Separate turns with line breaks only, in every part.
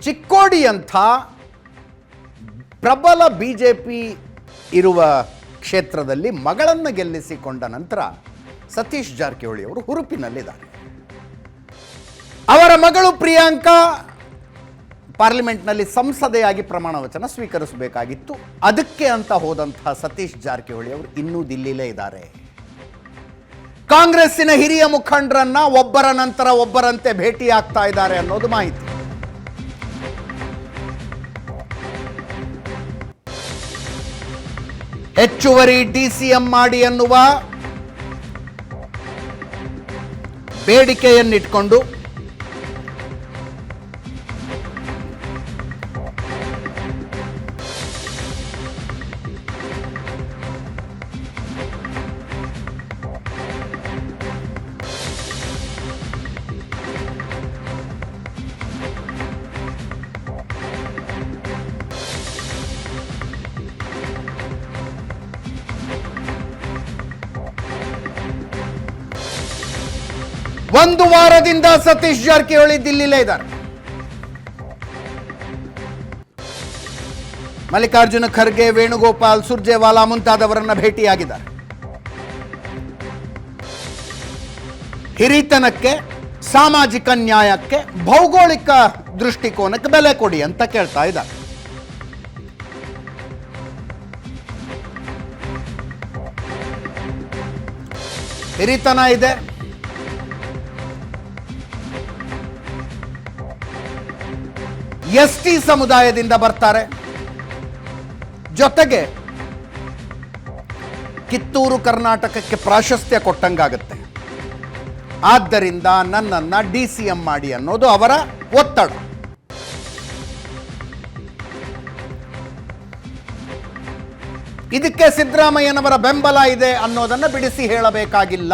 ಚಿಕ್ಕೋಡಿಯಂಥ ಪ್ರಬಲ ಬಿಜೆಪಿ ಇರುವ ಕ್ಷೇತ್ರದಲ್ಲಿ ಮಗಳನ್ನು ಗೆಲ್ಲಿಸಿಕೊಂಡ ನಂತರ ಸತೀಶ್ ಜಾರಕಿಹೊಳಿ ಅವರು ಹುರುಪಿನಲ್ಲಿದ್ದಾರೆ. ಅವರ ಮಗಳು ಪ್ರಿಯಾಂಕಾ ಪಾರ್ಲಿಮೆಂಟ್ನಲ್ಲಿ ಸಂಸದೆಯಾಗಿ ಪ್ರಮಾಣ ವಚನ ಸ್ವೀಕರಿಸಬೇಕಾಗಿತ್ತು. ಅದಕ್ಕೆ ಅಂತ ಹೋದಂತಹ ಸತೀಶ್ ಜಾರಕಿಹೊಳಿ ಅವರು ಇನ್ನೂ ದಿಲ್ಲಿಲೇ ಇದ್ದಾರೆ. ಕಾಂಗ್ರೆಸ್ಸಿನ ಹಿರಿಯ ಮುಖಂಡರನ್ನ ಒಬ್ಬರ ನಂತರ ಒಬ್ಬರಂತೆ ಭೇಟಿಯಾಗ್ತಾ ಇದ್ದಾರೆ ಅನ್ನೋದು ಮಾಹಿತಿ. ಹೆಚ್ಚುವರಿ ಡಿಸಿಎಂ ಮಾಡಿ ಎನ್ನುವ ಬೇಡಿಕೆಯನ್ನಿಟ್ಕೊಂಡು ಒಂದು ವಾರದಿಂದ ಸತೀಶ್ ಜಾರಕಿಹೊಳಿ ದಿಲ್ಲಿಲೇ ಇದ್ದಾರೆ. ಮಲ್ಲಿಕಾರ್ಜುನ ಖರ್ಗೆ, ವೇಣುಗೋಪಾಲ್, ಸುರ್ಜೇವಾಲಾ ಮುಂತಾದವರನ್ನ ಭೇಟಿಯಾಗಿದ್ದಾರೆ. ಹಿರಿತನಕ್ಕೆ, ಸಾಮಾಜಿಕ ನ್ಯಾಯಕ್ಕೆ, ಭೌಗೋಳಿಕ ದೃಷ್ಟಿಕೋನಕ್ಕೆ ಬೆಲೆ ಕೊಡಿ ಅಂತ ಕೇಳ್ತಾ ಇದ್ದಾರೆ. ಹಿರಿತನ ಇದೆ, ಎಸ್ಟಿ ಸಮುದಾಯದಿಂದ ಬರ್ತಾರೆ, ಜೊತೆಗೆ ಕಿತ್ತೂರು ಕರ್ನಾಟಕಕ್ಕೆ ಪ್ರಾಶಸ್ತ್ಯ ಕೊಟ್ಟಂಗಾಗುತ್ತೆ. ಆದ್ದರಿಂದ ನನ್ನನ್ನ ಡಿಸಿಎಂ ಮಾಡಿ ಅನ್ನೋದು ಅವರ ಒತ್ತಡ. ಇದಕ್ಕೆ ಸಿದ್ದರಾಮಯ್ಯನವರ ಬೆಂಬಲ ಇದೆ ಅನ್ನೋದನ್ನು ಬಿಡಿಸಿ ಹೇಳಬೇಕಾಗಿಲ್ಲ.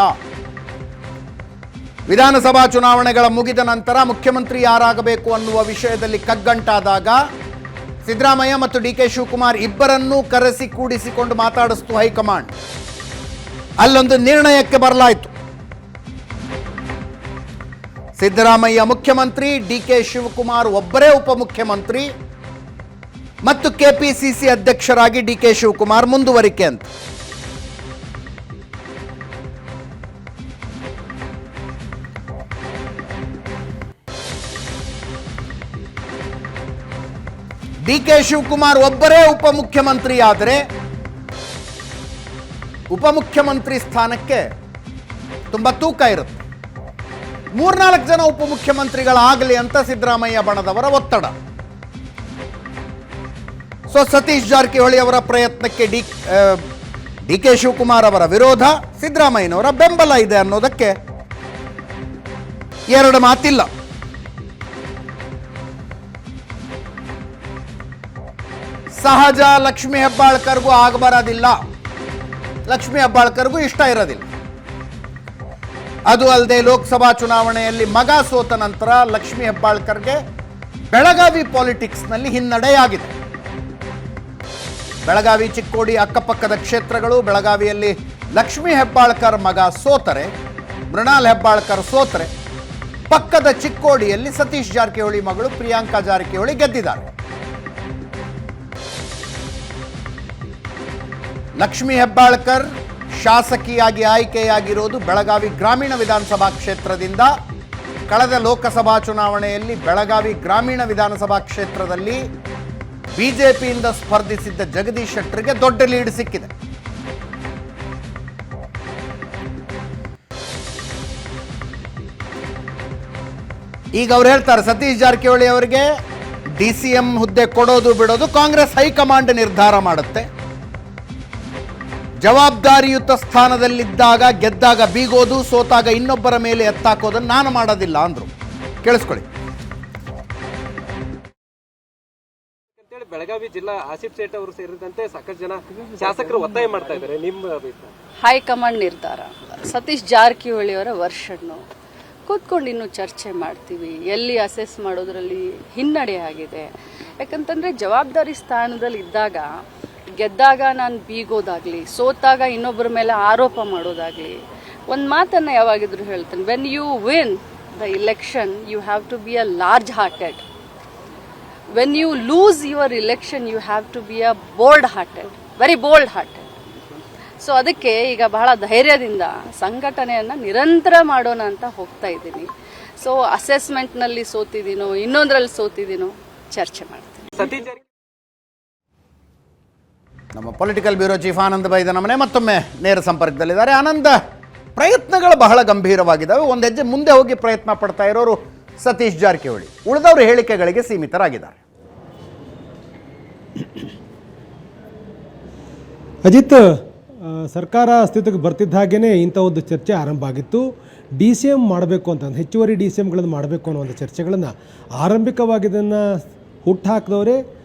ವಿಧಾನಸಭಾ ಚುನಾವಣೆಗಳ ಮುಗಿದ ನಂತರ ಮುಖ್ಯಮಂತ್ರಿ ಯಾರಾಗಬೇಕು ಅನ್ನುವ ವಿಷಯದಲ್ಲಿ ಕಗ್ಗಂಟಾದಾಗ ಸಿದ್ದರಾಮಯ್ಯ ಮತ್ತು ಡಿ ಕೆ ಶಿವಕುಮಾರ್ ಇಬ್ಬರನ್ನೂ ಕರೆಸಿ ಕೂಡಿಸಿಕೊಂಡು ಮಾತಾಡಿಸ್ತು ಹೈಕಮಾಂಡ್. ಅಲ್ಲೊಂದು ನಿರ್ಣಯಕ್ಕೆ ಬರಲಾಯಿತು. ಸಿದ್ದರಾಮಯ್ಯ ಮುಖ್ಯಮಂತ್ರಿ, ಡಿ ಕೆ ಶಿವಕುಮಾರ್ ಒಬ್ಬರೇ ಉಪಮುಖ್ಯಮಂತ್ರಿ ಮತ್ತು ಕೆಪಿಸಿಸಿ ಅಧ್ಯಕ್ಷರಾಗಿ ಡಿ ಕೆ ಶಿವಕುಮಾರ್ ಮುಂದುವರಿಕೆ ಅಂತ. ಡಿ ಕೆ ಶಿವಕುಮಾರ್ ಒಬ್ಬರೇ ಉಪಮುಖ್ಯಮಂತ್ರಿ ಆದರೆ ಉಪಮುಖ್ಯಮಂತ್ರಿ ಸ್ಥಾನಕ್ಕೆ ತುಂಬ ತೂಕ ಇರುತ್ತೆ. 3-4 ಜನ ಉಪಮುಖ್ಯಮಂತ್ರಿಗಳಾಗಲಿ ಅಂತ ಸಿದ್ದರಾಮಯ್ಯ ಬಣದವರ ಒತ್ತಡ. ಸೊ ಸತೀಶ್ ಜಾರಕಿಹೊಳಿ ಅವರ ಪ್ರಯತ್ನಕ್ಕೆ ಡಿ ಕೆ ಶಿವಕುಮಾರ್ ಅವರ ವಿರೋಧ, ಸಿದ್ದರಾಮಯ್ಯನವರ ಬೆಂಬಲ ಇದೆ ಅನ್ನೋದಕ್ಕೆ ಎರಡು ಮಾತಿಲ್ಲ. ಸಹಜ ಲಕ್ಷ್ಮೀ ಹೆಬ್ಬಾಳ್ಕರ್ಗೂ ಆಗಬರೋದಿಲ್ಲ, ಲಕ್ಷ್ಮೀ ಹೆಬ್ಬಾಳ್ಕರ್ಗೂ ಇಷ್ಟ ಇರೋದಿಲ್ಲ. ಅದು ಅಲ್ಲದೆ ಲೋಕಸಭಾ ಚುನಾವಣೆಯಲ್ಲಿ ಮಗ ಸೋತ ನಂತರ ಲಕ್ಷ್ಮೀ ಹೆಬ್ಬಾಳ್ಕರ್ಗೆ ಬೆಳಗಾವಿ ಪಾಲಿಟಿಕ್ಸ್ನಲ್ಲಿ ಹಿನ್ನಡೆಯಾಗಿದೆ. ಬೆಳಗಾವಿ, ಚಿಕ್ಕೋಡಿ ಅಕ್ಕಪಕ್ಕದ ಕ್ಷೇತ್ರಗಳು. ಬೆಳಗಾವಿಯಲ್ಲಿ ಲಕ್ಷ್ಮೀ ಹೆಬ್ಬಾಳ್ಕರ್ ಮಗ ಸೋತರೆ, ಮೃಣಾಲ್ ಹೆಬ್ಬಾಳ್ಕರ್ ಸೋತರೆ, ಪಕ್ಕದ ಚಿಕ್ಕೋಡಿಯಲ್ಲಿ ಸತೀಶ್ ಜಾರಕಿಹೊಳಿ ಮಗಳು ಪ್ರಿಯಾಂಕಾ ಜಾರಕಿಹೊಳಿ ಗೆದ್ದಿದ್ದಾರೆ. ಲಕ್ಷ್ಮೀ ಹೆಬ್ಬಾಳ್ಕರ್ ಶಾಸಕಿಯಾಗಿ ಆಯ್ಕೆಯಾಗಿರೋದು ಬೆಳಗಾವಿ ಗ್ರಾಮೀಣ ವಿಧಾನಸಭಾ ಕ್ಷೇತ್ರದಿಂದ. ಕಳೆದ ಲೋಕಸಭಾ ಚುನಾವಣೆಯಲ್ಲಿ ಬೆಳಗಾವಿ ಗ್ರಾಮೀಣ ವಿಧಾನಸಭಾ ಕ್ಷೇತ್ರದಲ್ಲಿ ಬಿಜೆಪಿಯಿಂದ ಸ್ಪರ್ಧಿಸಿದ್ದ ಜಗದೀಶ್ ಶೆಟ್ಟರ್ಗೆ ದೊಡ್ಡ ಲೀಡ್ ಸಿಕ್ಕಿದೆ. ಈಗ ಅವ್ರು ಹೇಳ್ತಾರೆ, ಸತೀಶ್ ಜಾರಕಿಹೊಳಿ ಅವರಿಗೆ ಡಿಸಿಎಂ ಹುದ್ದೆ ಕೊಡೋದು ಬಿಡೋದು ಕಾಂಗ್ರೆಸ್ ಹೈಕಮಾಂಡ್ ನಿರ್ಧಾರ ಮಾಡುತ್ತೆ. ಜವಾಬ್ದಾರಿಯುತ ಸ್ಥಾನದಲ್ಲಿದ್ದಾಗ ಗೆದ್ದಾಗ ಬೀಗೋದು, ಸೋತಾಗ ಇನ್ನೊಬ್ಬರ ಮೇಲೆ ಎತ್ತಾಕೋದನ್ನು ನಾನು ಮಾಡೋದಿಲ್ಲ ಅಂದ್ರು. ಕೇಳಿಸ್ಕೊಳ್ಳಿ.
ಬೆಳಗಾವಿ ಜಿಲ್ಲಾ ಆಸಿಫ್ ಸೇಠ್ ಅವರು ಸೇರಿದಂತೆ ಸಾಕಷ್ಟು ಜನ ಶಾಸಕರು ಒತ್ತಾಯ ಮಾಡ್ತಾ ಇದ್ದಾರೆ. ನಿಮ್ಮ ಅಭಿಪ್ರಾಯ?
ಹೈಕಮಾಂಡ್ ನಿರ್ಧಾರ, ಸತೀಶ್ ಜಾರಕಿಹೊಳಿ ಅವರ ವರ್ಷನ್ನು ಕೂತ್ಕೊಂಡು ಇನ್ನೂ ಚರ್ಚೆ ಮಾಡ್ತೀವಿ. ಎಲ್ಲಿ ಅಸೆಸ್ ಮಾಡೋದ್ರಲ್ಲಿ ಹಿನ್ನಡೆ ಆಗಿದೆ. ಯಾಕಂತಂದರೆ ಜವಾಬ್ದಾರಿ ಸ್ಥಾನದಲ್ಲಿ ಇದ್ದಾಗ, ಗೆದ್ದಾಗ ನಾನು ಬೀಗೋದಾಗಲಿ, ಸೋತಾಗ ಇನ್ನೊಬ್ಬರ ಮೇಲೆ ಆರೋಪ ಮಾಡೋದಾಗಲಿ, ಒಂದು ಮಾತನ್ನು ಯಾವಾಗಿದ್ರು ಹೇಳ್ತೇನೆ, when you win the election you have to be a large hearted. when you lose your election, you have to be a bold-hearted, very bold-hearted. So ಅದಕ್ಕೆ ಈಗ ಬಹಳ ಧೈರ್ಯದಿಂದ ಸಂಘಟನೆಯನ್ನು ನಿರಂತರ ಮಾಡೋಣ ಅಂತ ಹೋಗ್ತಾ ಇದ್ದೀನಿ. ಸೊ ಅಸೆಸ್ಮೆಂಟ್ನಲ್ಲಿ ಸೋತಿದ್ದೀನೋ ಇನ್ನೊಂದರಲ್ಲಿ ಸೋತಿದ್ದೀನೋ ಚರ್ಚೆ ಮಾಡ್ತೀನಿ.
ಸತೀಶ್ ಜಾರಕಿಹೊಳಿ
ನಮ್ಮ ಪೊಲಿಟಿಕಲ್ ಬ್ಯೂರೋ ಚೀಫ್ ಆನಂದ್ ಬೈದನಮನೆ ಮತ್ತೊಮ್ಮೆ ನೇರ ಸಂಪರ್ಕದಲ್ಲಿದ್ದಾರೆ. ಆನಂದ್, ಪ್ರಯತ್ನಗಳು ಬಹಳ ಗಂಭೀರವಾಗಿದ್ದಾವೆ. ಒಂದು ಹೆಜ್ಜೆ ಮುಂದೆ ಹೋಗಿ ಪ್ರಯತ್ನ ಪಡ್ತಾ ಇರೋರು ಸತೀಶ್ ಜಾರಕಿಹೊಳಿ, ಉಳಿದವರು ಹೇಳಿಕೆಗಳಿಗೆ ಸೀಮಿತರಾಗಿದ್ದಾರೆ.
ಅಜಿತ್, ಸರ್ಕಾರ ಅಸ್ತಿತ್ವಕ್ಕೆ ಬರ್ತಿದ್ದ ಹಾಗೇ ಇಂಥ ಒಂದು ಚರ್ಚೆ ಆರಂಭ ಆಗಿತ್ತು. ಡಿ ಸಿ ಎಮ್ ಮಾಡಬೇಕು ಅಂತ, ಹೆಚ್ಚುವರಿ ಡಿ ಸಿ ಎಮ್ಗಳನ್ನು ಮಾಡಬೇಕು ಅನ್ನೋ ಒಂದು ಚರ್ಚೆಗಳನ್ನು ಆರಂಭಿಕವಾಗಿ ಇದನ್ನು ಹುಟ್ಟಾಕಿದವರೇ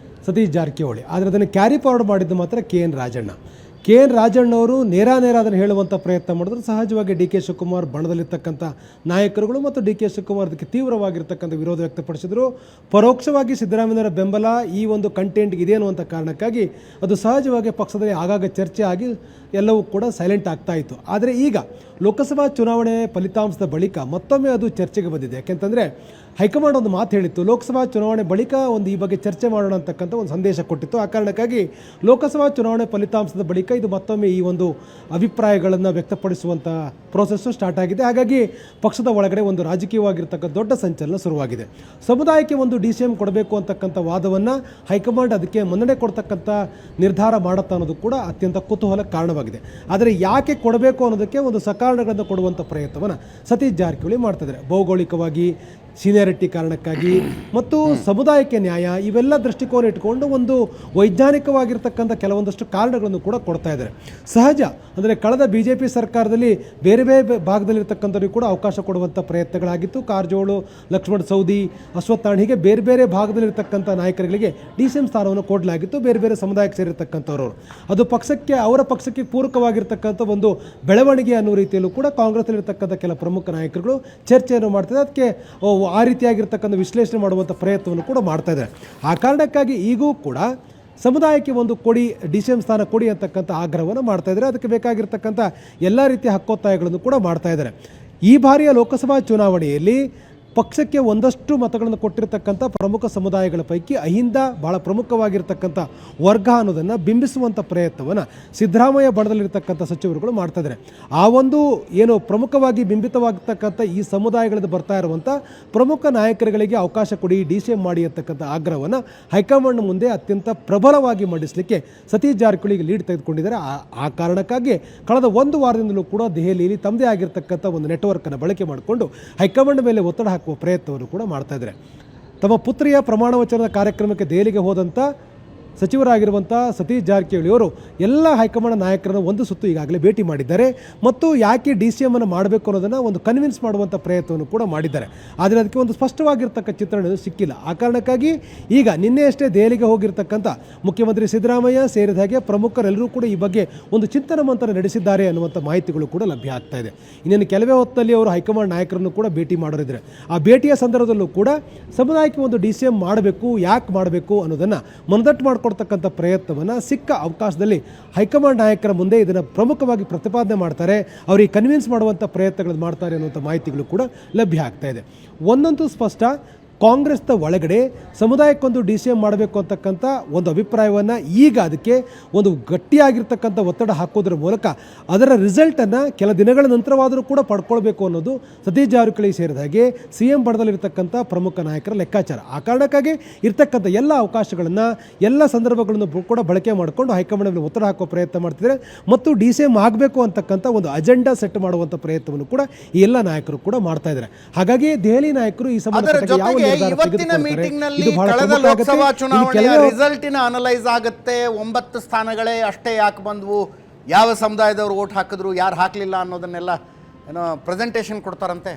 ಸತೀಶ್ ಜಾರಕಿಹೊಳಿ. ಆದರೆ ಅದನ್ನು ಕ್ಯಾರಿ ಫಾರ್ವರ್ಡ್ ಮಾಡಿದ್ದು ಮಾತ್ರ ಕೆ ಎನ್ ರಾಜಣ್ಣವರು ನೇರ ಅದನ್ನು ಹೇಳುವಂಥ ಪ್ರಯತ್ನ ಮಾಡಿದ್ರು. ಸಹಜವಾಗಿ ಡಿ ಕೆ ಶಿವಕುಮಾರ್ ಬಣದಲ್ಲಿರ್ತಕ್ಕಂಥ ನಾಯಕರುಗಳು ಮತ್ತು ಡಿ ಕೆ ಶಿವಕುಮಾರ್ ಅದಕ್ಕೆ ತೀವ್ರವಾಗಿರ್ತಕ್ಕಂಥ ವಿರೋಧ ವ್ಯಕ್ತಪಡಿಸಿದರು. ಪರೋಕ್ಷವಾಗಿ ಸಿದ್ದರಾಮಯ್ಯರ ಬೆಂಬಲ ಈ ಒಂದು ಕಂಟೆಂಟ್ಗೆ ಇದೆ ಅನ್ನುವಂಥ ಕಾರಣಕ್ಕಾಗಿ ಅದು ಸಹಜವಾಗಿ ಪಕ್ಷದಲ್ಲಿ ಆಗಾಗ ಚರ್ಚೆ ಆಗಿ ಎಲ್ಲವೂ ಕೂಡ ಸೈಲೆಂಟ್ ಆಗ್ತಾ ಇತ್ತು. ಆದರೆ ಈಗ ಲೋಕಸಭಾ ಚುನಾವಣೆ ಫಲಿತಾಂಶದ ಬಳಿಕ ಮತ್ತೊಮ್ಮೆ ಅದು ಚರ್ಚೆಗೆ ಬಂದಿದೆ. ಯಾಕೆಂತಂದರೆ ಹೈಕಮಾಂಡ್ ಒಂದು ಮಾತು ಹೇಳಿತ್ತು, ಲೋಕಸಭಾ ಚುನಾವಣೆ ಬಳಿಕ ಒಂದು ಈ ಬಗ್ಗೆ ಚರ್ಚೆ ಮಾಡೋಣ ಅಂತಕ್ಕಂಥ ಒಂದು ಸಂದೇಶ ಕೊಟ್ಟಿತ್ತು. ಆ ಕಾರಣಕ್ಕಾಗಿ ಲೋಕಸಭಾ ಚುನಾವಣೆ ಫಲಿತಾಂಶದ ಬಳಿಕ ಇದು ಮತ್ತೊಮ್ಮೆ ಈ ಒಂದು ಅಭಿಪ್ರಾಯಗಳನ್ನು ವ್ಯಕ್ತಪಡಿಸುವಂಥ ಪ್ರೋಸೆಸ್ಸು ಸ್ಟಾರ್ಟ್ ಆಗಿದೆ. ಹಾಗಾಗಿ ಪಕ್ಷದ ಒಳಗಡೆ ಒಂದು ರಾಜಕೀಯವಾಗಿರ್ತಕ್ಕಂಥ ದೊಡ್ಡ ಸಂಚಲನ ಶುರುವಾಗಿದೆ. ಸಮುದಾಯಕ್ಕೆ ಒಂದು ಡಿ ಸಿ ಎಮ್ ಕೊಡಬೇಕು ಅಂತಕ್ಕಂಥ ವಾದವನ್ನು ಹೈಕಮಾಂಡ್ ಅದಕ್ಕೆ ಮನ್ನಣೆ ಕೊಡ್ತಕ್ಕಂಥ ನಿರ್ಧಾರ ಮಾಡುತ್ತಾ ಅನ್ನೋದು ಕೂಡ ಅತ್ಯಂತ ಕುತೂಹಲಕ್ಕೆ ಕಾರಣವಾಗಿದೆ. ಆದರೆ ಯಾಕೆ ಕೊಡಬೇಕು ಅನ್ನೋದಕ್ಕೆ ಒಂದು ಸಕಾರಣಗಳನ್ನು ಕೊಡುವಂಥ ಪ್ರಯತ್ನವನ್ನು ಸತೀಶ್ ಜಾರಕಿಹೊಳಿ ಮಾಡ್ತಿದ್ದಾರೆ. ಭೌಗೋಳಿಕವಾಗಿ, ಸೀನಿಯಾರಿಟಿ ಕಾರಣಕ್ಕಾಗಿ ಮತ್ತು ಸಮುದಾಯಕ್ಕೆ ನ್ಯಾಯ, ಇವೆಲ್ಲ ದೃಷ್ಟಿಕೋನ ಇಟ್ಕೊಂಡು ಒಂದು ವೈಜ್ಞಾನಿಕವಾಗಿರ್ತಕ್ಕಂಥ ಕೆಲವೊಂದಷ್ಟು ಕಾರಣಗಳನ್ನು ಕೂಡ ಕೊಡ್ತಾ ಇದ್ದಾರೆ. ಸಹಜ ಅಂದರೆ ಕಳೆದ BJP ಸರ್ಕಾರದಲ್ಲಿ ಬೇರೆ ಬೇರೆ ಭಾಗದಲ್ಲಿರ್ತಕ್ಕಂಥವ್ರಿಗೆ ಕೂಡ ಅವಕಾಶ ಕೊಡುವಂಥ ಪ್ರಯತ್ನಗಳಾಗಿತ್ತು. ಕಾರಜೋಳು, ಲಕ್ಷ್ಮಣ್ ಸವದಿ, ಅಶ್ವತ್ಥಾಣ್, ಹೀಗೆ ಬೇರೆ ಬೇರೆ ಭಾಗದಲ್ಲಿರ್ತಕ್ಕಂಥ ನಾಯಕರುಗಳಿಗೆ ಡಿ ಸಿ ಎಂ ಸ್ಥಾನವನ್ನು ಕೊಡಲಾಗಿತ್ತು. ಬೇರೆ ಬೇರೆ ಸಮುದಾಯಕ್ಕೆ ಸೇರಿರ್ತಕ್ಕಂಥವ್ರು ಅದು ಪಕ್ಷಕ್ಕೆ, ಅವರ ಪಕ್ಷಕ್ಕೆ ಪೂರಕವಾಗಿರ್ತಕ್ಕಂಥ ಒಂದು ಬೆಳವಣಿಗೆ ಅನ್ನೋ ರೀತಿಯಲ್ಲೂ ಕೂಡ ಕಾಂಗ್ರೆಸ್ಸಲ್ಲಿರ್ತಕ್ಕಂಥ ಕೆಲ ಪ್ರಮುಖ ನಾಯಕರುಗಳು ಚರ್ಚೆಯನ್ನು ಮಾಡ್ತಿದ್ದಾರೆ. ಅದಕ್ಕೆ ಆ ರೀತಿಯಾಗಿರ್ತಕ್ಕಂಥ ವಿಶ್ಲೇಷಣೆ ಮಾಡುವಂಥ ಪ್ರಯತ್ನವನ್ನು ಕೂಡ ಮಾಡ್ತಾ ಇದ್ದಾರೆ. ಆ ಕಾರಣಕ್ಕಾಗಿ ಈಗೂ ಕೂಡ ಸಮುದಾಯಕ್ಕೆ ಒಂದು ಕೊಡಿ, ಡಿ ಸಿ ಎಂ ಸ್ಥಾನ ಕೊಡಿ ಅಂತಕ್ಕಂಥ ಆಗ್ರಹವನ್ನು ಮಾಡ್ತಾ ಇದ್ದಾರೆ. ಅದಕ್ಕೆ ಬೇಕಾಗಿರ್ತಕ್ಕಂಥ ಎಲ್ಲ ರೀತಿಯ ಹಕ್ಕೊತ್ತಾಯಗಳನ್ನು ಕೂಡ ಮಾಡ್ತಾ ಇದ್ದಾರೆ. ಈ ಬಾರಿಯ ಲೋಕಸಭಾ ಚುನಾವಣೆಯಲ್ಲಿ ಪಕ್ಷಕ್ಕೆ ಒಂದಷ್ಟು ಮತಗಳನ್ನು ಕೊಟ್ಟಿರ್ತಕ್ಕಂಥ ಪ್ರಮುಖ ಸಮುದಾಯಗಳ ಪೈಕಿ ಅಹಿಂದ ಬಹಳ ಪ್ರಮುಖವಾಗಿರ್ತಕ್ಕಂಥ ವರ್ಗ ಅನ್ನೋದನ್ನು ಬಿಂಬಿಸುವಂಥ ಪ್ರಯತ್ನವನ್ನು ಸಿದ್ದರಾಮಯ್ಯ ಬಣದಲ್ಲಿರ್ತಕ್ಕಂಥ ಸಚಿವರುಗಳು ಮಾಡ್ತಾ ಇದ್ದಾರೆ. ಆ ಒಂದು ಏನು ಪ್ರಮುಖವಾಗಿ ಬಿಂಬಿತವಾಗತಕ್ಕಂಥ ಈ ಸಮುದಾಯಗಳಿಂದ ಬರ್ತಾ ಇರುವಂಥ ಪ್ರಮುಖ ನಾಯಕರುಗಳಿಗೆ ಅವಕಾಶ ಕೊಡಿ, ಡಿ ಸಿ ಎಂ ಮಾಡಿ ಅಂತಕ್ಕಂಥ ಆಗ್ರಹವನ್ನು ಹೈಕಮಾಂಡ್ ಮುಂದೆ ಅತ್ಯಂತ ಪ್ರಬಲವಾಗಿ ಮಂಡಿಸಲಿಕ್ಕೆ ಸತೀಶ್ ಜಾರಕಿಹೊಳಿಗೆ ಲೀಡ್ ತೆಗೆದುಕೊಂಡಿದ್ದಾರೆ. ಆ ಕಾರಣಕ್ಕಾಗಿ ಕಳೆದ ಒಂದು ವಾರದಿಂದಲೂ ಕೂಡ ದೆಹಲಿಯಲ್ಲಿ ತಮ್ಮದೇ ಆಗಿರ್ತಕ್ಕಂಥ ಒಂದು ನೆಟ್ವರ್ಕನ್ನು ಬಳಕೆ ಮಾಡಿಕೊಂಡು ಹೈಕಮಾಂಡ್ ಮೇಲೆ ಒತ್ತಡ ಹಾಕುವ ಪ್ರಯತ್ನವನ್ನು ಕೂಡ ಮಾಡ್ತಾ ಇದ್ದಾರೆ. ತಮ್ಮ ಪುತ್ರಿಯ ಪ್ರಮಾಣ ವಚನದ ಕಾರ್ಯಕ್ರಮಕ್ಕೆ ದೆಹಲಿಗೆ ಹೋದಂಥ ಸಚಿವರಾಗಿರುವಂಥ ಸತೀಶ್ ಜಾರಕಿಹೊಳಿಯವರು ಎಲ್ಲ ಹೈಕಮಾಂಡ್ ನಾಯಕರನ್ನು ಒಂದು ಸುತ್ತು ಈಗಾಗಲೇ ಭೇಟಿ ಮಾಡಿದ್ದಾರೆ ಮತ್ತು ಯಾಕೆ ಡಿ ಸಿ ಎಮ್ ಅನ್ನು ಮಾಡಬೇಕು ಅನ್ನೋದನ್ನು ಒಂದು ಕನ್ವಿನ್ಸ್ ಮಾಡುವಂಥ ಪ್ರಯತ್ನವನ್ನು ಕೂಡ ಮಾಡಿದ್ದಾರೆ. ಆದರೆ ಅದಕ್ಕೆ ಒಂದು ಸ್ಪಷ್ಟವಾಗಿರ್ತಕ್ಕ ಚಿತ್ರಣ ಸಿಕ್ಕಿಲ್ಲ. ಆ ಕಾರಣಕ್ಕಾಗಿ ಈಗ ನಿನ್ನೆಯಷ್ಟೇ ದೆಹಲಿಗೆ ಹೋಗಿರ್ತಕ್ಕಂಥ ಮುಖ್ಯಮಂತ್ರಿ ಸಿದ್ದರಾಮಯ್ಯ ಸೇರಿದ ಹಾಗೆ ಪ್ರಮುಖರೆಲ್ಲರೂ ಕೂಡ ಈ ಬಗ್ಗೆ ಒಂದು ಚಿಂತನ ಮಂಥನ ನಡೆಸಿದ್ದಾರೆ ಅನ್ನುವಂಥ ಮಾಹಿತಿಗಳು ಕೂಡ ಲಭ್ಯ ಆಗ್ತಾ ಇದೆ. ಇನ್ನೇನು ಕೆಲವೇ ಹೊತ್ತಲ್ಲಿ ಅವರು ಹೈಕಮಾಂಡ್ ನಾಯಕರನ್ನು ಕೂಡ ಭೇಟಿ ಮಾಡೋರಿದ್ದಾರೆ. ಆ ಭೇಟಿಯ ಸಂದರ್ಭದಲ್ಲೂ ಕೂಡ ಸಮುದಾಯಕ್ಕೆ ಒಂದು ಡಿ ಸಿ ಎಮ್ ಮಾಡಬೇಕು, ಯಾಕೆ ಮಾಡಬೇಕು ಅನ್ನೋದನ್ನು ಮನದಟ್ಟು ಕೊಡ್ತಕ್ಕಂಥ ಪ್ರಯತ್ನವನ್ನು ಸಿಕ್ಕ ಅವಕಾಶದಲ್ಲಿ ಹೈಕಮಾಂಡ್ ನಾಯಕರ ಮುಂದೆ ಇದನ್ನು ಪ್ರಮುಖವಾಗಿ ಪ್ರತಿಪಾದನೆ ಮಾಡ್ತಾರೆ, ಅವರಿಗೆ ಕನ್ವಿನ್ಸ್ ಮಾಡುವಂಥ ಪ್ರಯತ್ನಗಳನ್ನು ಮಾಡ್ತಾರೆ ಅನ್ನುವಂಥ ಮಾಹಿತಿಗಳು ಕೂಡ ಲಭ್ಯ ಆಗ್ತಾ ಇದೆ. ಒಂದಂತೂ ಸ್ಪಷ್ಟ, ಕಾಂಗ್ರೆಸ್ನ ಒಳಗಡೆ ಸಮುದಾಯಕ್ಕೊಂದು ಡಿ ಸಿ ಎಂ ಮಾಡಬೇಕು ಅಂತಕ್ಕಂಥ ಒಂದು ಅಭಿಪ್ರಾಯವನ್ನು ಈಗ ಅದಕ್ಕೆ ಒಂದು ಗಟ್ಟಿಯಾಗಿರ್ತಕ್ಕಂಥ ಒತ್ತಡ ಹಾಕೋದ್ರ ಮೂಲಕ ಅದರ ರಿಸಲ್ಟನ್ನು ಕೆಲ ದಿನಗಳ ನಂತರವಾದರೂ ಕೂಡ ಪಡ್ಕೊಳ್ಬೇಕು ಅನ್ನೋದು ಸತೀಶ್ ಜಾರಕಿಹೊಳಿ ಸೇರಿದ ಹಾಗೆ ಸಿ ಎಂ ಬಣದಲ್ಲಿರ್ತಕ್ಕಂಥ ಪ್ರಮುಖ ನಾಯಕರ ಲೆಕ್ಕಾಚಾರ. ಆ ಕಾರಣಕ್ಕಾಗಿ ಇರ್ತಕ್ಕಂಥ ಎಲ್ಲ ಅವಕಾಶಗಳನ್ನು, ಎಲ್ಲ ಸಂದರ್ಭಗಳನ್ನು ಕೂಡ ಬಳಕೆ ಮಾಡಿಕೊಂಡು ಹೈಕಮಾಂಡ್ ಮೇಲೆ ಒತ್ತಡ ಹಾಕುವ ಪ್ರಯತ್ನ ಮಾಡ್ತಿದ್ದಾರೆ ಮತ್ತು ಡಿ ಸಿ ಎಂ ಆಗಬೇಕು ಅಂತಕ್ಕಂಥ ಒಂದು ಅಜೆಂಡಾ ಸೆಟ್ ಮಾಡುವಂಥ ಪ್ರಯತ್ನವನ್ನು ಕೂಡ ಈ ಎಲ್ಲ ನಾಯಕರು ಕೂಡ ಮಾಡ್ತಾ ಇದ್ದಾರೆ. ಹಾಗಾಗಿ ದೆಹಲಿ ನಾಯಕರು ಈ ಸಂಬಂಧಪಟ್ಟ ಯಾವ
ಇವತ್ತಿನ ಮೀಟಿಂಗ್ ನಲ್ಲಿ ಕಳೆದ ಲೋಕಸಭಾ ಚುನಾವಣೆಯ ರಿಸಲ್ಟಿನ ಅನಲೈಸ್ ಆಗುತ್ತೆ. 9 ಸ್ಥಾನಗಳೇ ಅಷ್ಟೇ ಯಾಕೆ ಬಂದವು, ಯಾವ ಸಮುದಾಯದವರು ವೋಟ್ ಹಾಕಿದ್ರು, ಯಾರು ಹಾಕಲಿಲ್ಲ ಅನ್ನೋದನ್ನೆಲ್ಲ ಏನೋ ಪ್ರೆಸೆಂಟೇಷನ್ ಕೊಡ್ತಾರಂತೆ.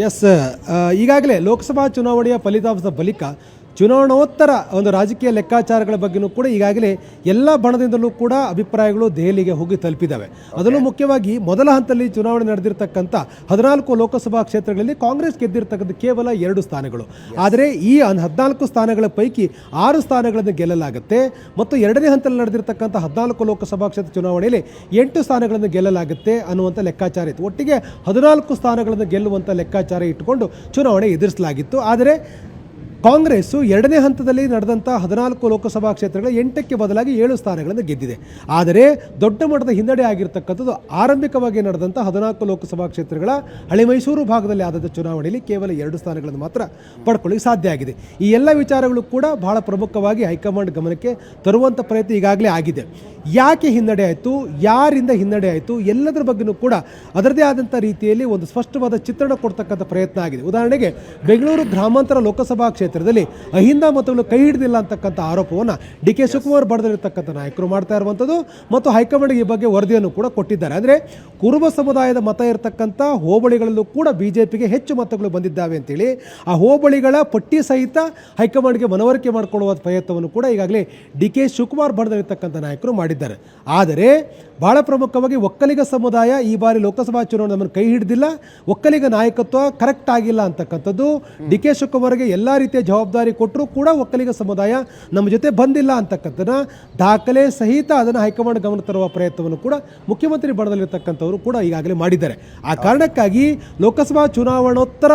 ಎಸ್, ಈಗಾಗಲೇ ಲೋಕಸಭಾ ಚುನಾವಣೆಯ ಫಲಿತಾಂಶದ ಬಳಿಕ ಚುನಾವಣೋತ್ತರ ಒಂದು ರಾಜಕೀಯ ಲೆಕ್ಕಾಚಾರಗಳ ಬಗ್ಗೆಯೂ ಕೂಡ ಈಗಾಗಲೇ ಎಲ್ಲ ಬಣದಿಂದಲೂ ಕೂಡ ಅಭಿಪ್ರಾಯಗಳು ದೆಹಲಿಗೆ ಹೋಗಿ ತಲುಪಿದ್ದಾವೆ. ಅದರಲ್ಲೂ ಮುಖ್ಯವಾಗಿ ಮೊದಲ ಹಂತದಲ್ಲಿ ಚುನಾವಣೆ ನಡೆದಿರ್ತಕ್ಕಂಥ 14 ಲೋಕಸಭಾ ಕ್ಷೇತ್ರಗಳಲ್ಲಿ ಕಾಂಗ್ರೆಸ್ ಗೆದ್ದಿರ್ತಕ್ಕಂಥ ಕೇವಲ 2 ಸ್ಥಾನಗಳು. ಆದರೆ ಈ 14 ಸ್ಥಾನಗಳ ಪೈಕಿ 6 ಸ್ಥಾನಗಳನ್ನು ಗೆಲ್ಲಲಾಗುತ್ತೆ ಮತ್ತು ಎರಡನೇ ಹಂತದಲ್ಲಿ ನಡೆದಿರ್ತಕ್ಕಂಥ 14 ಲೋಕಸಭಾ ಕ್ಷೇತ್ರ ಚುನಾವಣೆಯಲ್ಲಿ 8 ಸ್ಥಾನಗಳನ್ನು ಗೆಲ್ಲಲಾಗುತ್ತೆ ಅನ್ನುವಂಥ ಲೆಕ್ಕಾಚಾರ ಇತ್ತು. ಒಟ್ಟಿಗೆ 14 ಸ್ಥಾನಗಳನ್ನು ಗೆಲ್ಲುವಂಥ ಲೆಕ್ಕಾಚಾರ ಇಟ್ಟುಕೊಂಡು ಚುನಾವಣೆ ಎದುರಿಸಲಾಗಿತ್ತು. ಆದರೆ ಕಾಂಗ್ರೆಸ್ಸು ಎರಡನೇ ಹಂತದಲ್ಲಿ ನಡೆದಂಥ 14 ಲೋಕಸಭಾ ಕ್ಷೇತ್ರಗಳ 8ಕ್ಕೆ ಬದಲಾಗಿ 7 ಸ್ಥಾನಗಳನ್ನು ಗೆದ್ದಿದೆ. ಆದರೆ ದೊಡ್ಡ ಮಟ್ಟದ ಹಿನ್ನಡೆ ಆಗಿರ್ತಕ್ಕಂಥದ್ದು ಆರಂಭಿಕವಾಗಿ ನಡೆದಂಥ 14 ಲೋಕಸಭಾ ಕ್ಷೇತ್ರಗಳ ಹಳೆ ಮೈಸೂರು ಭಾಗದಲ್ಲಿ ಆದಂಥ ಚುನಾವಣೆಯಲ್ಲಿ ಕೇವಲ 2 ಸ್ಥಾನಗಳನ್ನು ಮಾತ್ರ ಪಡ್ಕೊಳ್ಳಿಕ್ಕೆ ಸಾಧ್ಯ ಆಗಿದೆ. ಈ ಎಲ್ಲ ವಿಚಾರಗಳು ಕೂಡ ಬಹಳ ಪ್ರಮುಖವಾಗಿ ಹೈಕಮಾಂಡ್ ಗಮನಕ್ಕೆ ತರುವಂಥ ಪ್ರಯತ್ನ ಈಗಾಗಲೇ ಆಗಿದೆ. ಯಾಕೆ ಹಿನ್ನಡೆ ಆಯಿತು, ಯಾರಿಂದ ಹಿನ್ನಡೆ ಆಯಿತು, ಎಲ್ಲದರ ಬಗ್ಗೆಯೂ ಕೂಡ ಅದರದೇ ಆದಂಥ ರೀತಿಯಲ್ಲಿ ಒಂದು ಸ್ಪಷ್ಟವಾದ ಚಿತ್ರಣ ಕೊಡ್ತಕ್ಕಂಥ ಪ್ರಯತ್ನ ಆಗಿದೆ. ಉದಾಹರಣೆಗೆ ಬೆಂಗಳೂರು ಗ್ರಾಮಾಂತರ ಲೋಕಸಭಾ ಕ್ಷೇತ್ರದಲ್ಲಿ ಅಹಿಂದ ಮತಗಳು ಕೈ ಹಿಡಿದಿಲ್ಲ ಅಂತಕ್ಕಂಥ ಆರೋಪವನ್ನು ಡಿ ಕೆ ಶಿವಕುಮಾರ್ ಬಡದಲ್ಲಿರ್ತಕ್ಕಂಥ ನಾಯಕರು ಮಾಡ್ತಾ ಇರುವಂಥದ್ದು ಮತ್ತು ಹೈಕಮಾಂಡ್ಗೆ ಈ ಬಗ್ಗೆ ವರದಿಯನ್ನು ಕೂಡ ಕೊಟ್ಟಿದ್ದಾರೆ. ಅಂದರೆ ಕುರುಬ ಸಮುದಾಯದ ಮತ ಇರತಕ್ಕಂಥ ಹೋಬಳಿಗಳಲ್ಲೂ ಕೂಡ ಬಿಜೆಪಿಗೆ ಹೆಚ್ಚು ಮತಗಳು ಬಂದಿದ್ದಾವೆ ಅಂತೇಳಿ ಆ ಹೋಬಳಿಗಳ ಪಟ್ಟಿ ಸಹಿತ ಹೈಕಮಾಂಡ್ಗೆ ಮನವರಿಕೆ ಮಾಡಿಕೊಳ್ಳುವ ಪ್ರಯತ್ನವನ್ನು ಕೂಡ ಈಗಾಗಲೇ ಡಿ ಕೆ ಶಿವಕುಮಾರ್ ಬಡದಲ್ಲಿರ್ತಕ್ಕಂಥ ನಾಯಕರು ಮಾಡಿದ್ದಾರೆ. ಆದರೆ ಬಹಳ ಪ್ರಮುಖವಾಗಿ ಒಕ್ಕಲಿಗ ಸಮುದಾಯ ಈ ಬಾರಿ ಲೋಕಸಭಾ ಚುನಾವಣೆ ನಮ್ಮನ್ನು ಕೈ ಹಿಡಿದಿಲ್ಲ, ಒಕ್ಕಲಿಗ ನಾಯಕತ್ವ ಕರೆಕ್ಟ್ ಆಗಿಲ್ಲ ಅಂತಕ್ಕಂಥದ್ದು ಡಿ ಕೆ ಶಿವಕುಮಾರ್ಗೆ ಎಲ್ಲ ರೀತಿಯ ಜವಾಬ್ದಾರಿ ಕೊಟ್ಟರೂ ಕೂಡ ಒಕ್ಕಲಿಗ ಸಮುದಾಯ ನಮ್ಮ ಜೊತೆ ಬಂದಿಲ್ಲ ಅಂತಕ್ಕಂಥದ್ದನ್ನ ದಾಖಲೆ ಸಹಿತ ಅದನ್ನು ಹೈಕಮಾಂಡ್ ಗಮನ ತರುವ ಪ್ರಯತ್ನವನ್ನು ಕೂಡ ಮುಖ್ಯಮಂತ್ರಿ ಬಣದಲ್ಲಿರ್ತಕ್ಕಂಥವರು ಕೂಡ ಈಗಾಗಲೇ ಮಾಡಿದ್ದಾರೆ. ಆ ಕಾರಣಕ್ಕಾಗಿ ಲೋಕಸಭಾ ಚುನಾವಣೋತ್ತರ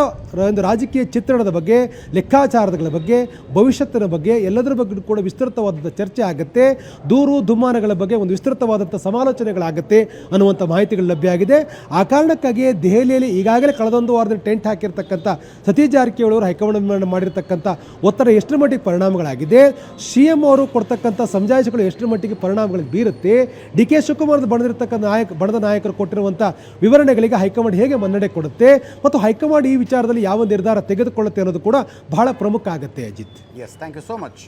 ಒಂದು ರಾಜಕೀಯ ಚಿತ್ರಣದ ಬಗ್ಗೆ, ಲೆಕ್ಕಾಚಾರಗಳ ಬಗ್ಗೆ, ಭವಿಷ್ಯತ್ತಿನ ಬಗ್ಗೆ ಎಲ್ಲದರ ಬಗ್ಗೆ ಕೂಡ ವಿಸ್ತೃತವಾದಂಥ ಚರ್ಚೆ ಆಗುತ್ತೆ. ದೂರು ದುಮ್ಮಾನಗಳ ಬಗ್ಗೆ ಒಂದು ವಿಸ್ತೃತವಾದಂಥ ಸಮಾಲೋಚನೆಗಳಾಗುತ್ತೆ ಅನ್ನುವಂಥ ಮಾಹಿತಿಗಳು ಲಭ್ಯ ಆಗಿದೆ. ಆ ಕಾರಣಕ್ಕಾಗಿಯೇ ದೆಹಲಿಯಲ್ಲಿ ಈಗಾಗಲೇ ಕಳೆದೊಂದು ವಾರದಲ್ಲಿ ಟೆಂಟ್ ಹಾಕಿರ್ತಕ್ಕಂಥ ಸತೀಶ್ ಜಾರಕಿಹೊಳಿ ಅವರು ಹೈಕಮಾಂಡ್ ಮಾಡಿರ್ತಕ್ಕಂಥ ಒತ್ತಡ ಎಷ್ಟರ ಮಟ್ಟಿಗೆ ಪರಿಣಾಮಗಳಾಗಿದೆ, CM ಅವರು ಕೊಡ್ತಕ್ಕಂಥ ಸಮಜಾಯಿಷಿಗಳು ಎಷ್ಟರ ಮಟ್ಟಿಗೆ ಪರಿಣಾಮಗಳು ಬೀರುತ್ತೆ, ಡಿ ಕೆ ಶಿವಕುಮಾರ್ ಬಣದಿರ್ತಕ್ಕಂಥ ಬಣದ ನಾಯಕರು ಕೊಟ್ಟಿರುವಂಥ ವಿವರಣೆಗಳಿಗೆ ಹೈಕಮಾಂಡ್ ಹೇಗೆ ಮನ್ನಣೆ ಕೊಡುತ್ತೆ ಮತ್ತು ಹೈಕಮಾಂಡ್ ಈ ವಿಚಾರದಲ್ಲಿ ಯಾವ ನಿರ್ಧಾರ ತೆಗೆದುಕೊಳ್ಳುತ್ತೆ ಅನ್ನೋದು ಕೂಡ ಬಹಳ ಪ್ರಮುಖ ಆಗುತ್ತೆ. Ajit,
yes, thank you so much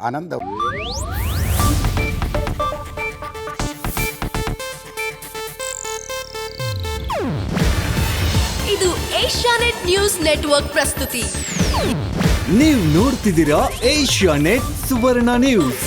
Anand.
ಇದು ಏಷ್ಯಾನೆಟ್ ನ್ಯೂಸ್ ನೆಟ್ವರ್ಕ್ ಪ್ರಸ್ತುತಿ.
ನೀವು ನೋಡ್ತಿದ್ದೀರಾ ಏಷ್ಯಾನೆಟ್ ಸುವರ್ಣ ನ್ಯೂಸ್.